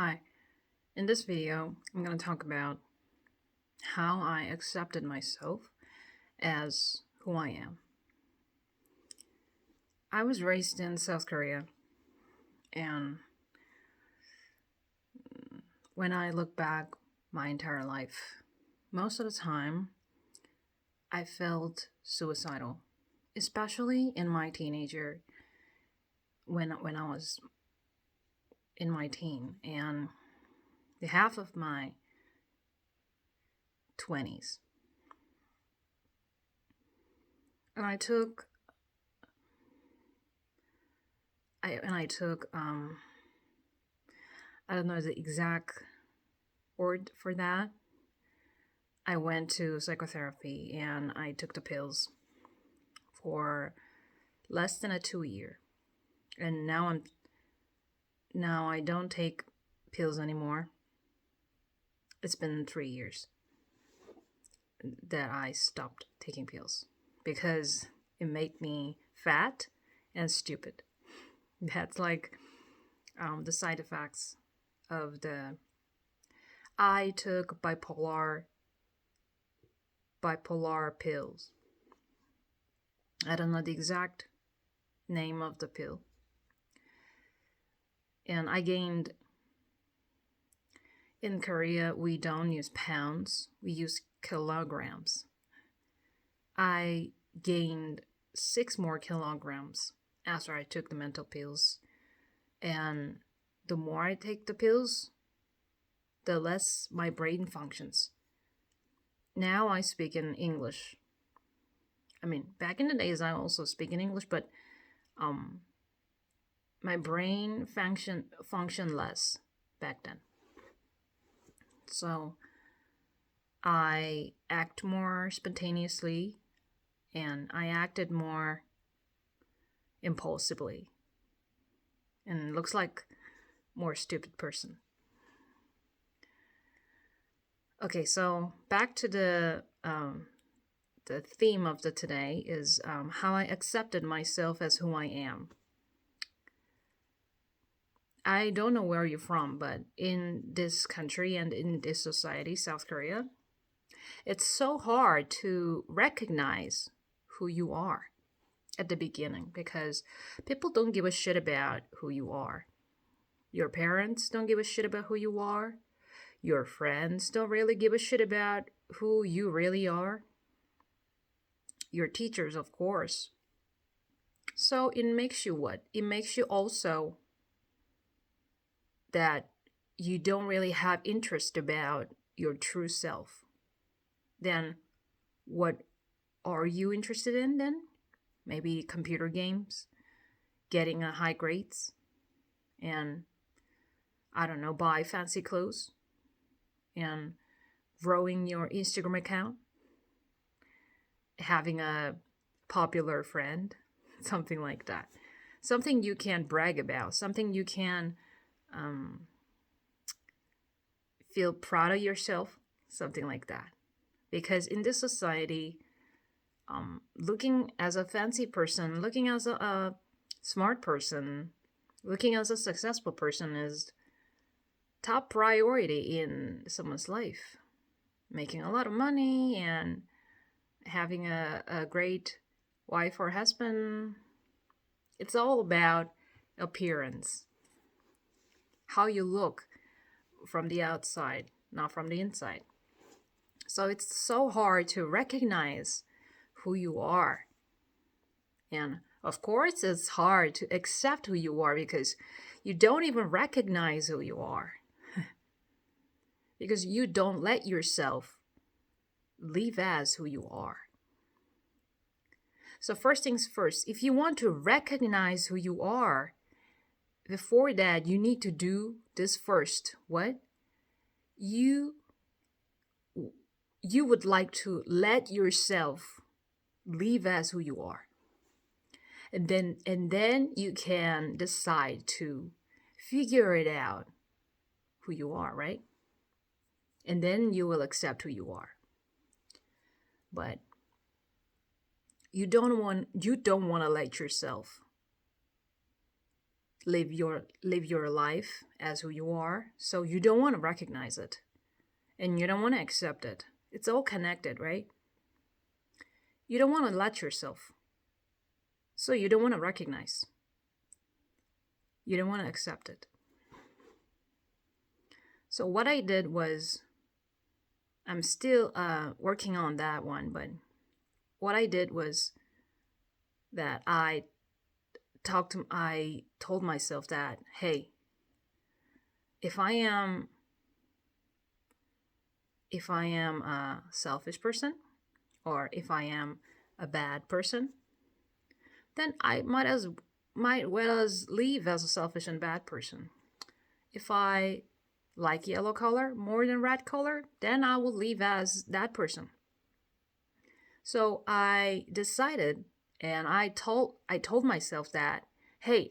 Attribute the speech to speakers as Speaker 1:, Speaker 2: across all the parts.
Speaker 1: Hi, in this video, I'm going to talk about how I accepted myself as who I am. I was raised in South Korea, and when I look back my entire life, most of the time I felt suicidal, especially in my teenager when I was in my teen and the half of my 20s. And I took I don't know the exact word for that. I went to psychotherapy and I took the pills for less than a 2 year. And now I don't take pills anymore. It's been 3 years that I stopped taking pills because it made me fat and stupid. That's like the side effects of the. I took bipolar pills. I don't know the exact name of the pill. And I gained. In Korea, we don't use pounds, we use kilograms. I gained 6 more kilograms after I took the mental pills. And the more I take the pills, the less my brain functions. Now I speak in English. I mean, back in the days I also speak in English, but my brain function less back then. So I act more spontaneously and I acted more impulsively and looks like more stupid person. Okay, so back to the theme of the today is how I accepted myself as who I am. I don't know where you're from, but in this country and in this society, South Korea, it's so hard to recognize who you are at the beginning because people don't give a shit about who you are. Your parents don't give a shit about who you are. Your friends don't really give a shit about who you really are. Your teachers, of course. So it makes you what? It makes you also that you don't really have interest about your true self. Then what are you interested in then? Maybe computer games, getting a high grades, and I don't know, buy fancy clothes, and growing your Instagram account, having a popular friend, something like that. Something you can brag about, something you can feel proud of yourself, something like that. Because in this society, looking as a fancy person, looking as a smart person, looking as a successful person is top priority in someone's life. Making a lot of money and having a great wife or husband. It's all about appearance. How you look from the outside, not from the inside. So it's so hard to recognize who you are. And of course, it's hard to accept who you are because you don't even recognize who you are. Because you don't let yourself live as who you are. So first things first, if you want to recognize who you are, before that, you need to do this first. What? You would like to let yourself live as who you are. And then you can decide to figure it out who you are, right? And then you will accept who you are. But you don't want to let yourself live your life as who you are. So you don't want to recognize it, and you don't want to accept it. It's all connected, right? You don't want to let yourself. So you don't want to recognize. You don't want to accept it. So what I did was, I'm still working on that one, but what I did was that I told myself that, hey, if I am a selfish person, or if I am a bad person, then I might well as leave as a selfish and bad person. If I like yellow color more than red color, then I will leave as that person. So I decided, and I told myself that, hey,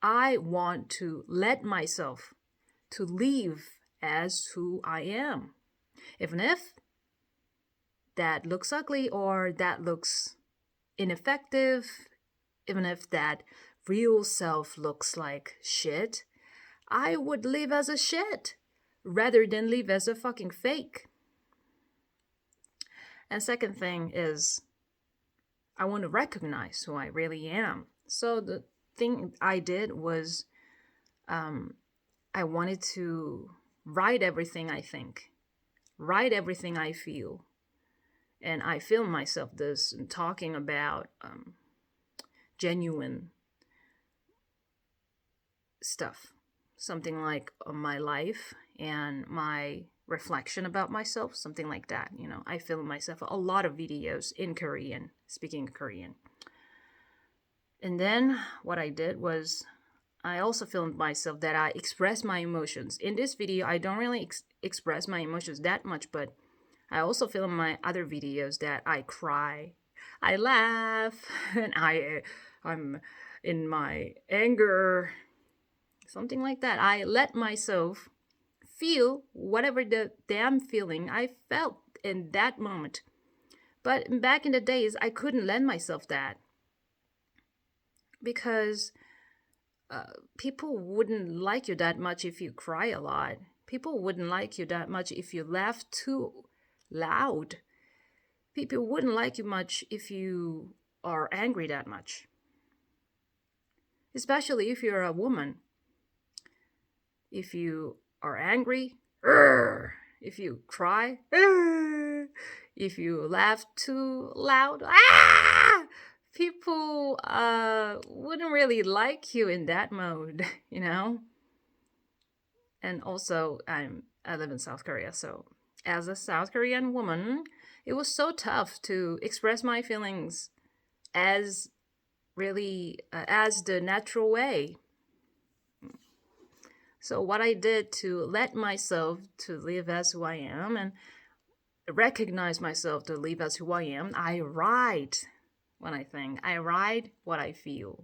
Speaker 1: I want to let myself to live as who I am. Even if that looks ugly, or that looks ineffective, even if that real self looks like shit, I would live as a shit rather than live as a fucking fake. And second thing is, I want to recognize who I really am. So the thing I did was, I wanted to write everything I think, write everything I feel. And I filmed myself this and talking about genuine stuff. Something like my life and my reflection about myself, something like that. I filmed myself a lot of videos in Korean, speaking Korean. And then what I did was, I also filmed myself that I express my emotions. In this video, I don't really express my emotions that much, but I also film my other videos that I cry, I laugh, and I'm in my anger, something like that. I let myself feel whatever the damn feeling I felt in that moment. But back in the days, I couldn't let myself that, because people wouldn't like you that much if you cry a lot. People wouldn't like you that much if you laugh too loud. People wouldn't like you much if you are angry that much. Especially if you're a woman. If you are angry, if you cry, if you laugh too loud, people wouldn't really like you in that mode, And also, I live in South Korea, so as a South Korean woman, it was so tough to express my feelings as the natural way. So what I did to let myself to live as who I am and recognize myself to live as who I am, I write when I think. I write what I feel.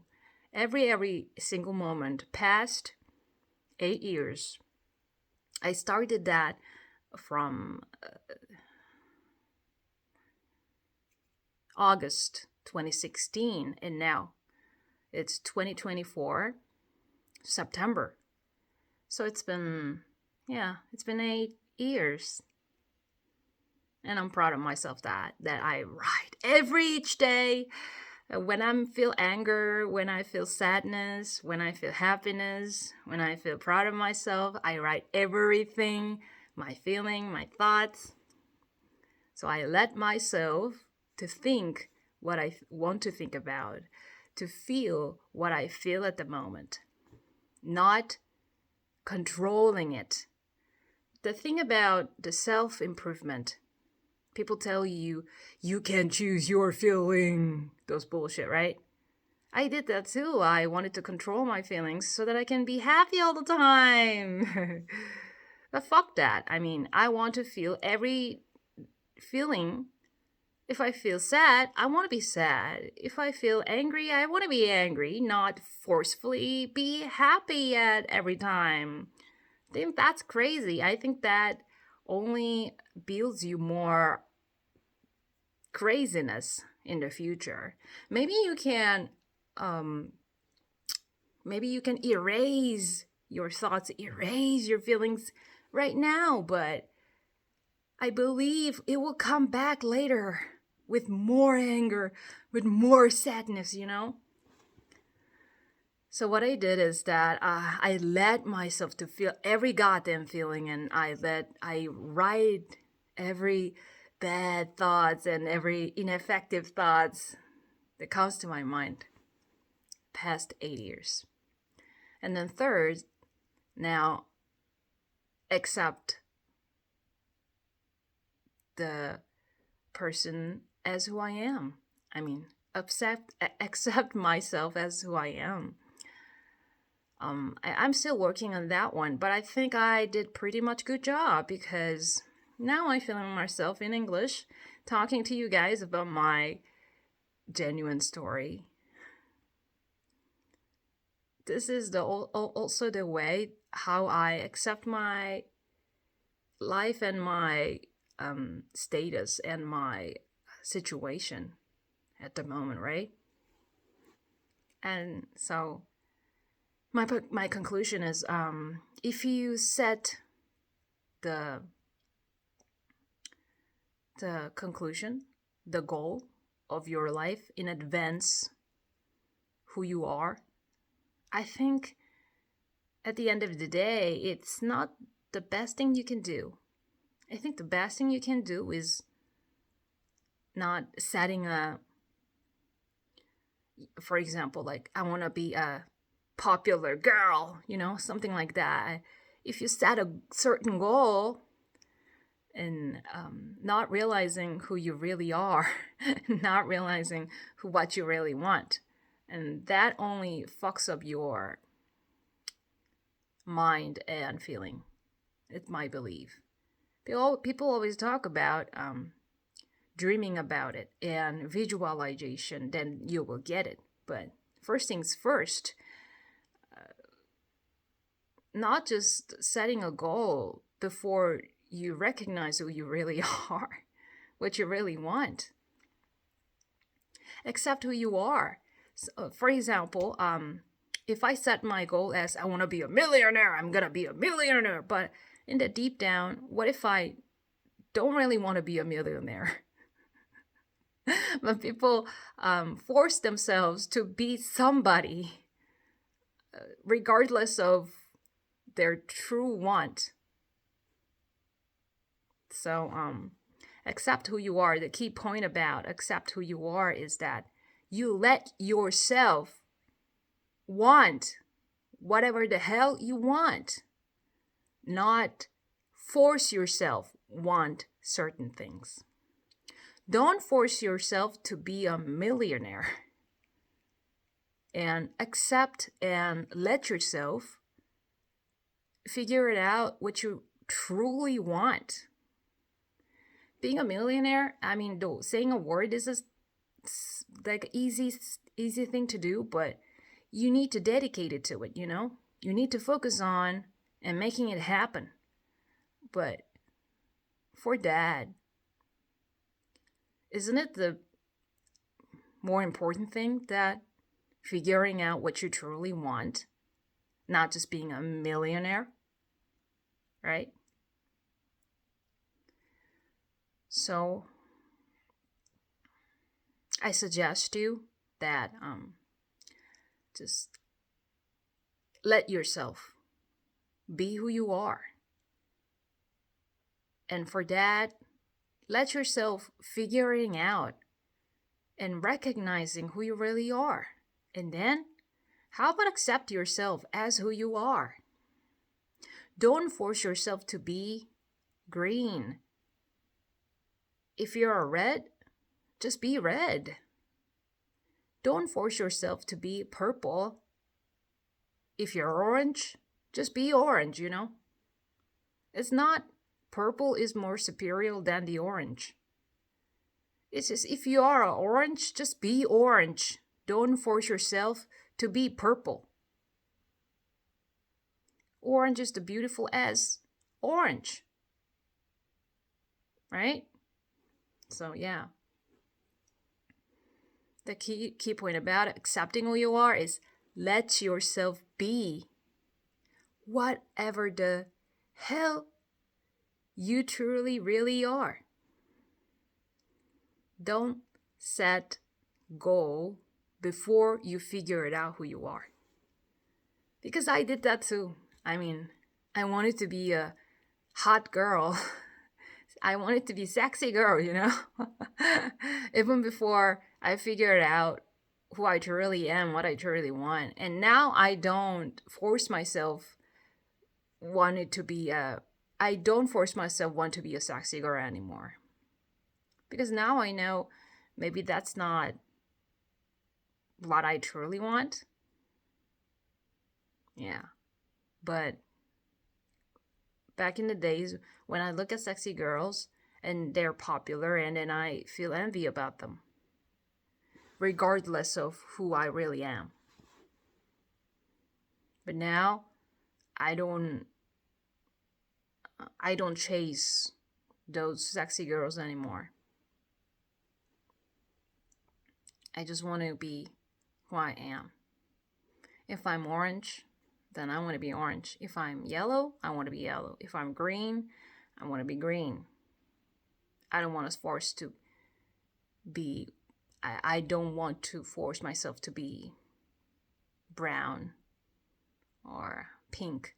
Speaker 1: Every single moment past 8 years. I started that from August 2016, and now it's 2024 September. So it's been 8 years. And I'm proud of myself that I write each day. When I feel anger, when I feel sadness, when I feel happiness, when I feel proud of myself, I write everything, my feeling, my thoughts. So I let myself to think what I want to think about, to feel what I feel at the moment, not controlling it. The thing about the self-improvement, people tell you, you can choose your feeling. Those bullshit, right? I did that too. I wanted to control my feelings so that I can be happy all the time. But fuck that. I mean, I want to feel every feeling. If I feel sad, I want to be sad. If I feel angry, I want to be angry, not forcefully be happy at every time. I think that's crazy. I think that only builds you more craziness in the future. Maybe you can Maybe you can erase your thoughts, erase your feelings right now, but I believe it will come back later with more anger, with more sadness, you know? So what I did is that I let myself to feel every goddamn feeling, and I write every bad thoughts and every ineffective thoughts that comes to my mind past 8 years. And then third, now accept the person as who I am. I mean, accept myself as who I am. I'm still working on that one, but I think I did pretty much good job, because now I feel myself in English talking to you guys about my genuine story. This is also the way how I accept my life and my status and my situation at the moment, right? And so my conclusion is, if you set the conclusion, the goal of your life in advance, who you are, I think at the end of the day, it's not the best thing you can do. I think the best thing you can do is not setting for example, like, I want to be a popular girl, you know, something like that. If you set a certain goal and not realizing who you really are, not realizing what you really want, and that only fucks up your mind and feeling. It's my belief. People always talk about dreaming about it and visualization, then you will get it. But first things first, not just setting a goal before you recognize who you really are, what you really want. Accept who you are. So, for example, if I set my goal as I want to be a millionaire, I'm going to be a millionaire. But in the deep down, what if I don't really want to be a millionaire? But people force themselves to be somebody, regardless of their true want. So accept who you are. The key point about accept who you are is that you let yourself want whatever the hell you want, not force yourself want certain things. Don't force yourself to be a millionaire, and accept and let yourself figure it out what you truly want. Being a millionaire, I mean, though saying a word is like easy thing to do, but you need to dedicate it to it, you know? You need to focus on and making it happen. But for that, isn't it the more important thing that figuring out what you truly want, not just being a millionaire, right? So I suggest you that just let yourself be who you are. And for that, let yourself figuring out and recognizing who you really are. And then, how about accept yourself as who you are? Don't force yourself to be green. If you're a red, just be red. Don't force yourself to be purple. If you're orange, just be orange, you know? It's not purple is more superior than the orange. It's just, if you are orange, just be orange. Don't force yourself to be purple. Orange is the beautiful as orange. Right? So yeah. The key point about accepting who you are is Let yourself be whatever the hell you truly really are. Don't set goal before you figure it out who you are. Because I did that too. I mean, I wanted to be a hot girl. I wanted to be sexy girl, you know? Even before I figured out who I truly am, what I truly want. And now I don't force myself I don't force myself want to be a sexy girl anymore. Because now I know maybe that's not what I truly want. Yeah. But back in the days when I look at sexy girls and they're popular, and then I feel envy about them, regardless of who I really am. But now I don't chase those sexy girls anymore. I just want to be who I am. If I'm orange, then I want to be orange. If I'm yellow, I want to be yellow. If I'm green, I want to be green. I don't want to force to be, I don't want to force myself to be brown or pink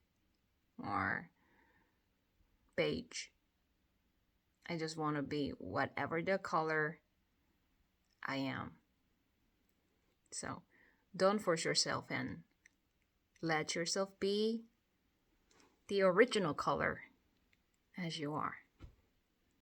Speaker 1: or beige. I just want to be whatever the color I am. So don't force yourself and let yourself be the original color as you are.